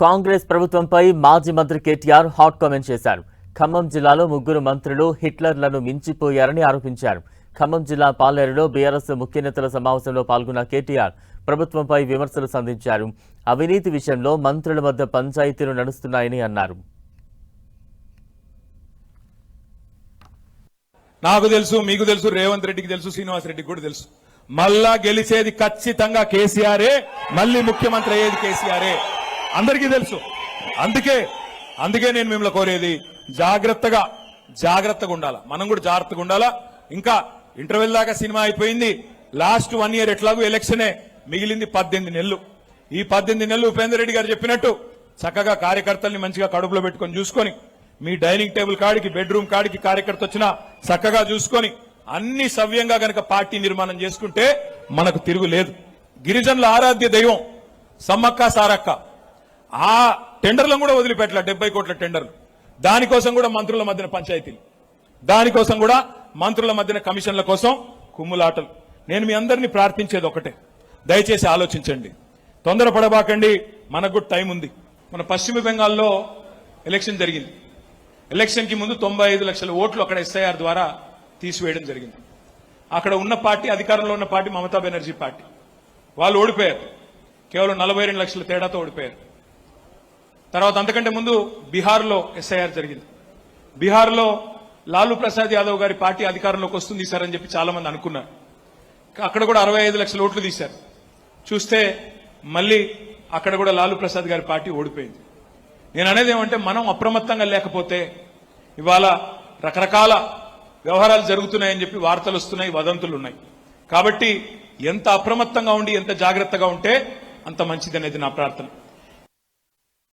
కాంగ్రెస్ ప్రభుత్వంపై మాజీ మంత్రి కేటీఆర్ హాట్ కామెంట్ చేశారు. ఖమ్మం జిల్లాలో ముగ్గురు మంత్రులు హిట్లర్లను మించిపోయారని ఆరోపించారు. ఖమ్మం జిల్లా పాలేరులో బీఆర్ఎస్ ముఖ్య నేతల సమావేశంలో పాల్గొన్న కేటీఆర్ ప్రభుత్వంపై విమర్శలు సంధించారు. అవినీతి విషయంలో మంత్రుల మధ్య పంచాయతీలు నడుస్తున్నాయని అన్నారు. నాకు తెలుసు, మీకు తెలుసు, రేవంత్ రెడ్డికి తెలుసు, శ్రీనివాస్ రెడ్డికి కూడా తెలుసు. మళ్ళా గెలిచేది ఖచ్చితంగా కేసీఆరే, మళ్ళీ ముఖ్యమంత్రి అయ్యేది కేసీఆరే, అందరికీ తెలుసు. అందుకే నేను మిమ్మల్ని కోరేది జాగ్రత్తగా ఉండాలా, మనం కూడా జాగ్రత్తగా ఉండాలా. ఇంకా ఇంటర్వెల్ దాకా సినిమా అయిపోయింది. లాస్ట్ 1 year ఎట్లాగూ ఎలక్షనే, మిగిలింది 18 నెలలు. ఈ 18 నెలలు ఉపేందర్ రెడ్డి గారు చెప్పినట్టు చక్కగా కార్యకర్తల్ని మంచిగా కడుపులో పెట్టుకొని చూసుకొని, మీ డైనింగ్ టేబుల్ కాడికి, బెడ్రూమ్ కాడికి కార్యకర్త వచ్చినా చక్కగా చూసుకొని అన్ని సవ్యంగా గనక పార్టీ నిర్మాణం చేసుకుంటే మనకు తిరుగులేదు. గిరిజనుల ఆరాధ్య దైవం సమ్మక్క సారక్క ఆ టెండర్లను కూడా వదిలిపెట్టలే, 70 కోట్ల టెండర్లు. దానికోసం కూడా మంత్రుల మధ్యన పంచాయతీలు, దానికోసం కూడా మంత్రుల మధ్యన కమిషన్ల కోసం కుమ్ములాటలు. నేను మీ అందరినీ ప్రార్థించేది ఒకటే, దయచేసి ఆలోచించండి, తొందరపడబాకండి, మనకు కూడా టైం ఉంది. మన పశ్చిమ బెంగాల్లో ఎలక్షన్ జరిగింది. ఎలక్షన్ కి ముందు 95 లక్షల ఓట్లు అక్కడ SIR ద్వారా తీసివేయడం జరిగింది. అక్కడ ఉన్న పార్టీ, అధికారంలో ఉన్న పార్టీ మమతా బెనర్జీ పార్టీ. వాళ్ళు ఓడిపోయారు, కేవలం 42 లక్షల తేడాతో ఓడిపోయారు. తర్వాత అంతకంటే ముందు బీహార్లో SIR జరిగింది. బీహార్లో లాలూ ప్రసాద్ యాదవ్ గారి పార్టీ అధికారంలోకి వస్తుంది సార్ అని చెప్పి చాలా మంది అనుకున్నారు. అక్కడ కూడా 65 లక్షల ఓట్లు తీశారు. చూస్తే మళ్ళీ అక్కడ కూడా లాలూ ప్రసాద్ గారి పార్టీ ఓడిపోయింది. నేను అనేది ఏమంటే, మనం అప్రమత్తంగా లేకపోతే ఇవాళ రకరకాల వ్యవహారాలు జరుగుతున్నాయని చెప్పి వార్తలు వస్తున్నాయి, వదంతులు ఉన్నాయి. కాబట్టి ఎంత అప్రమత్తంగా ఉండి ఎంత జాగ్రత్తగా ఉంటే అంత మంచిదనేది నా ప్రార్థన.